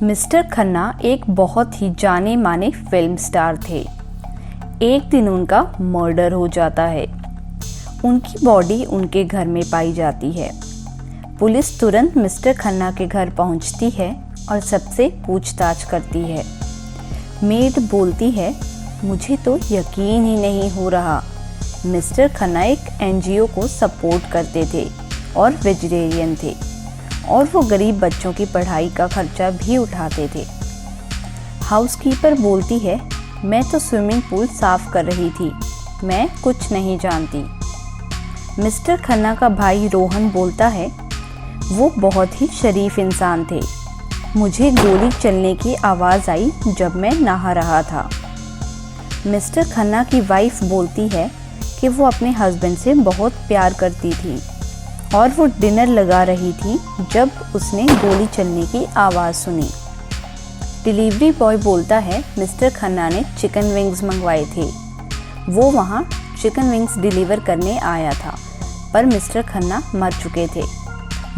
Mister Khanna एक बहुत ही जाने माने फिल्म स्टार थे। एक दिन उनका मर्डर हो जाता है। उनकी बॉडी उनके घर में पाई जाती है। पुलिस तुरंत मिस्टर खन्ना के घर पहुंचती है और सबसे पूछताछ करती है। मेड बोलती है, मुझे तो यकीन ही नहीं हो रहा। मिस्टर खन्ना एक एनजीओ को सपोर्ट करते थे और वेजिटेरियन थे और वो गरीब बच्चों की पढ़ाई का खर्चा भी उठाते थे। हाउसकीपर बोलती है, मैं तो स्विमिंग पूल साफ कर रही थी, मैं कुछ नहीं जानती। मिस्टर खन्ना का भाई रोहन बोलता है, वो बहुत ही शरीफ इंसान थे। मुझे गोली चलने की आवाज़ आई जब मैं नहा रहा था। मिस्टर खन्ना की वाइफ बोलती है कि वो अपने हस्बैंड से बहुत प्यार करती थी और वो डिनर लगा रही थी जब उसने गोली चलने की आवाज़ सुनी। डिलीवरी बॉय बोलता है, मिस्टर खन्ना ने चिकन विंग्स मंगवाए थे। वो वहाँ चिकन विंग्स डिलीवर करने आया था, पर मिस्टर खन्ना मर चुके थे।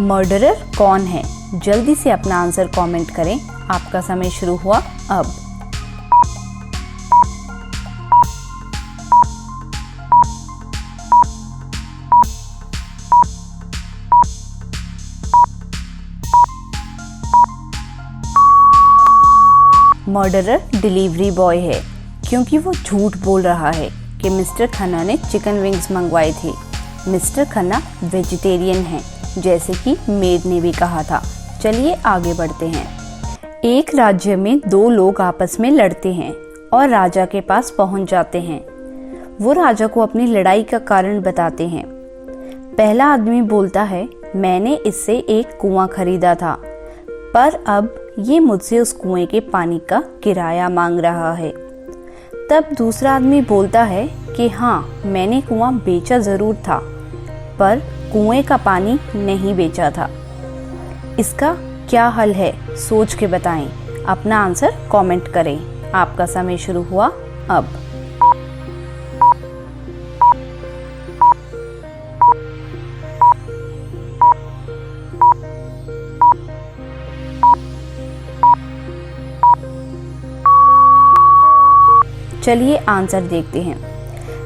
मर्डरर कौन है? जल्दी से अपना आंसर कमेंट करें। आपका समय शुरू हुआ अब। मर्डरर डिलीवरी बॉय है, क्योंकि वो झूठ बोल रहा है कि मिस्टर खन्ना ने चिकन विंग्स मंगवाए थे। मिस्टर खन्ना वेजिटेरियन हैं, जैसे कि मेड ने भी कहा था। चलिए आगे बढ़ते हैं। एक राज्य में दो लोग आपस में लड़ते हैं और राजा के पास पहुंच जाते हैं। वो राजा को अपनी लड़ाई का कारण बताते हैं। पहला आदमी बोलता है, मैंने इससे एक कुआं खरीदा था, पर अब ये मुझसे उस कुएं के पानी का किराया मांग रहा है। तब दूसरा आदमी बोलता है कि हाँ, मैंने कुआं बेचा ज़रूर था, पर कुएं का पानी नहीं बेचा था। इसका क्या हल है? सोच के बताएं। अपना आंसर कमेंट करें। आपका समय शुरू हुआ अब। चलिए आंसर देखते हैं।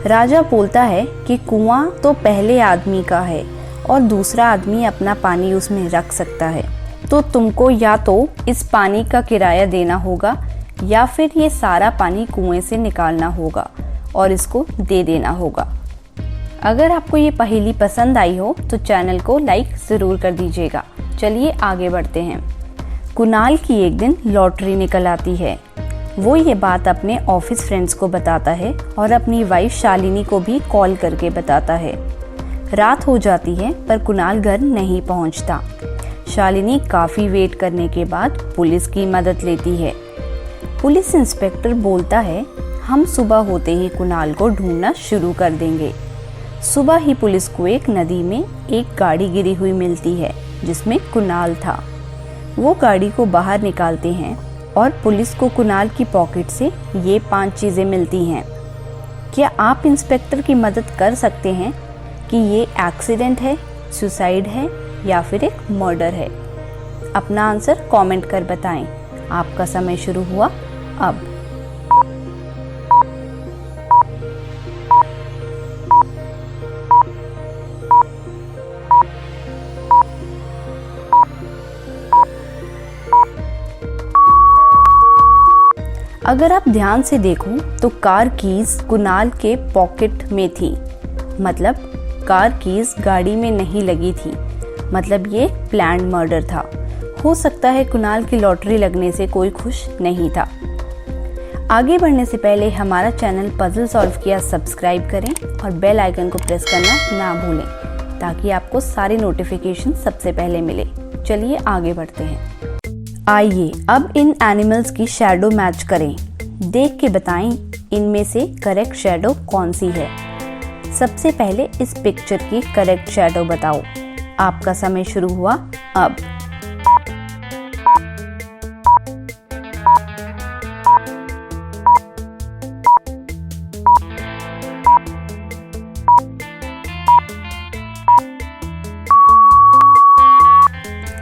राजा बोलता है कि कुआं तो पहले आदमी का है और दूसरा आदमी अपना पानी उसमें रख सकता है, तो तुमको या तो इस पानी का किराया देना होगा या फिर ये सारा पानी कुएं से निकालना होगा और इसको दे देना होगा। अगर आपको ये पहेली पसंद आई हो तो चैनल को लाइक ज़रूर कर दीजिएगा। चलिए आगे बढ़ते हैं। कुणाल की एक दिन लॉटरी निकल आती है। वो ये बात अपने ऑफिस फ्रेंड्स को बताता है और अपनी वाइफ शालिनी को भी कॉल करके बताता है। रात हो जाती है पर कुणाल घर नहीं पहुंचता। शालिनी काफ़ी वेट करने के बाद पुलिस की मदद लेती है। पुलिस इंस्पेक्टर बोलता है, हम सुबह होते ही कुणाल को ढूंढना शुरू कर देंगे। सुबह ही पुलिस को एक नदी में एक गाड़ी गिरी हुई मिलती है जिसमें कुणाल था। वो गाड़ी को बाहर निकालते हैं और पुलिस को कुणाल की पॉकेट से ये 5 चीज़ें मिलती हैं। क्या आप इंस्पेक्टर की मदद कर सकते हैं कि ये एक्सीडेंट है, सुसाइड है या फिर एक मर्डर है? अपना आंसर कमेंट कर बताएं। आपका समय शुरू हुआ अब। अगर आप ध्यान से देखो तो कार कीज कुणाल के पॉकेट में थी, मतलब कार कीज गाड़ी में नहीं लगी थी, मतलब ये प्लान्ड मर्डर था। हो सकता है कुणाल की लॉटरी लगने से कोई खुश नहीं था। आगे बढ़ने से पहले हमारा चैनल पजल सॉल्व किया सब्सक्राइब करें और बेल आइकन को प्रेस करना ना भूलें, ताकि आपको सारे नोटिफिकेशन सबसे पहले मिले। चलिए आगे बढ़ते हैं। आइए अब इन एनिमल्स की शैडो मैच करें। देख के बताएं इनमें से करेक्ट शैडो कौन सी है। सबसे पहले इस पिक्चर की करेक्ट शैडो बताओ। आपका समय शुरू हुआ अब।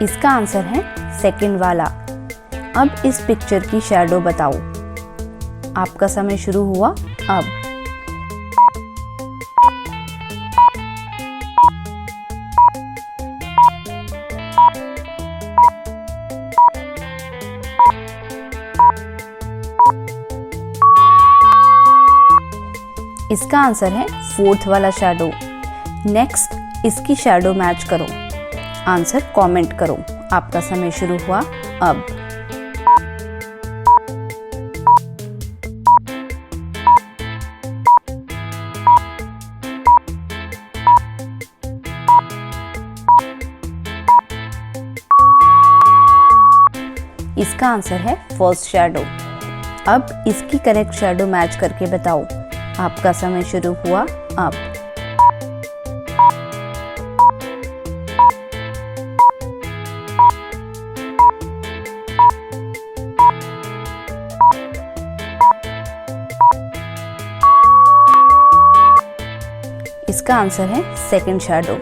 इसका आंसर है सेकंड वाला। अब इस पिक्चर की शैडो बताओ। आपका समय शुरू हुआ अब। इसका आंसर है फोर्थ वाला शैडो। नेक्स्ट इसकी शैडो मैच करो। आंसर कमेंट करो। आपका समय शुरू हुआ अब। इसका आंसर है फर्स्ट शैडो। अब इसकी करेक्ट शैडो मैच करके बताओ। आपका समय शुरू हुआ अब। इसका आंसर है सेकंड शैडो।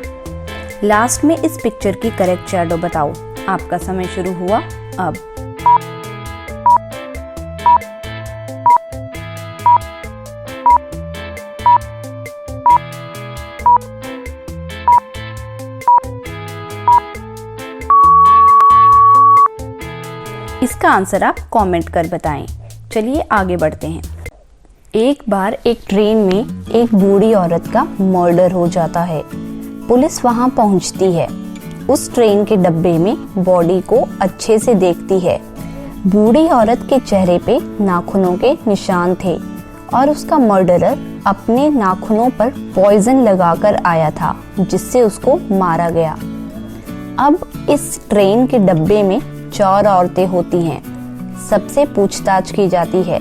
लास्ट में इस पिक्चर की करेक्ट शैडो बताओ। आपका समय शुरू हुआ अब। इसका आंसर आप कमेंट कर बताएं। चलिए आगे बढ़ते हैं। एक बार एक ट्रेन में एक बूढ़ी औरत का मर्डर हो जाता है। पुलिस वहां पहुंचती है। उस ट्रेन के डब्बे में बॉडी को अच्छे से देखती है। बूढ़ी औरत के चेहरे पे नाखूनों के निशान थे और उसका मर्डरर अपने नाखूनों पर पॉइजन लगाकर आया था, जिससे उसको मारा गया। अब इस ट्रेन के डब्बे में 4 औरतें होती हैं। सबसे पूछताछ की जाती है।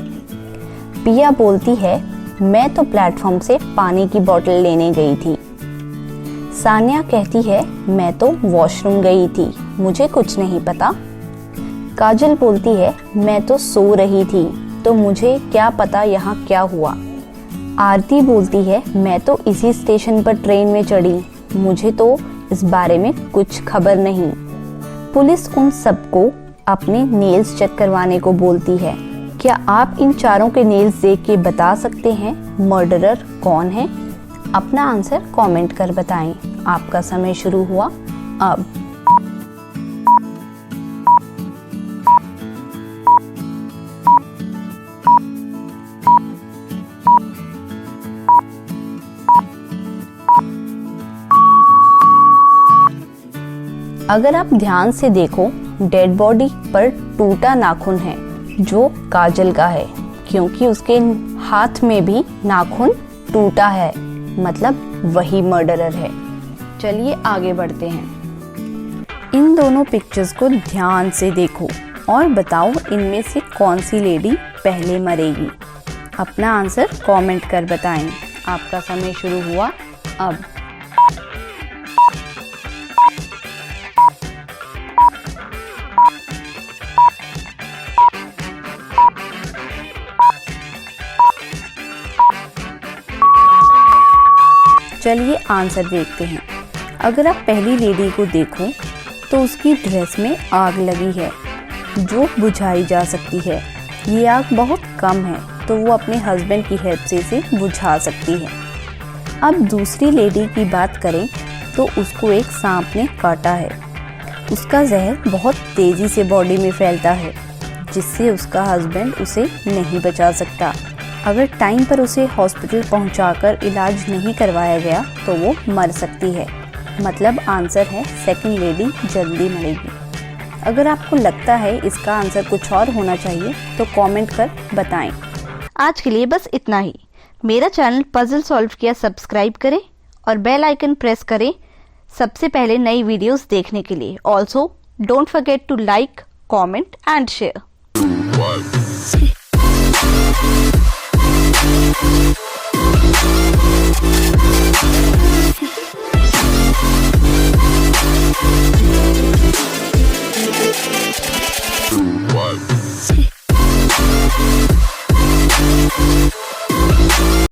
पिया बोलती है, मैं तो प्लेटफॉर्म से पानी की बोतल लेने गई थी। सान्या कहती है, मैं तो वॉशरूम गई थी, मुझे कुछ नहीं पता। काजल बोलती है, मैं तो सो रही थी, तो मुझे क्या पता यहाँ क्या हुआ। आरती बोलती है, मैं तो इसी स्टेशन पर ट्रेन में चढ़ी, मुझे तो इस बारे में कुछ खबर नहीं। पुलिस उन सबको अपने नेल्स चेक करवाने को बोलती है। क्या आप इन चारों के नेल्स देख के बता सकते हैं मर्डरर कौन है? अपना आंसर कमेंट कर बताएं। आपका समय शुरू हुआ अब। अगर आप ध्यान से देखो, डेड बॉडी पर टूटा नाखून है जो काजल का है, क्योंकि उसके हाथ में भी नाखून टूटा है, मतलब वही मर्डरर है। चलिए आगे बढ़ते हैं। इन दोनों पिक्चर्स को ध्यान से देखो और बताओ इनमें से कौन सी लेडी पहले मरेगी। अपना आंसर कमेंट कर बताएं। आपका समय शुरू हुआ अब। चलिए आंसर देखते हैं। अगर आप पहली लेडी को देखो तो उसकी ड्रेस में आग लगी है जो बुझाई जा सकती है। ये आग बहुत कम है तो वो अपने हस्बैंड की हेल्प से इसे बुझा सकती है। अब दूसरी लेडी की बात करें तो उसको एक सांप ने काटा है। उसका जहर बहुत तेज़ी से बॉडी में फैलता है, जिससे उसका हस्बैंड उसे नहीं बचा सकता। अगर टाइम पर उसे हॉस्पिटल पहुंचाकर इलाज नहीं करवाया गया तो वो मर सकती है। मतलब आंसर है सेकंड लेडी जल्दी मरेगी। अगर आपको लगता है इसका आंसर कुछ और होना चाहिए तो कमेंट कर बताएं। आज के लिए बस इतना ही। मेरा चैनल पजल सॉल्व किया सब्सक्राइब करें और बेल आइकन प्रेस करें सबसे पहले नई वीडियोस देखने के लिए। Also don't forget to like, comment and share.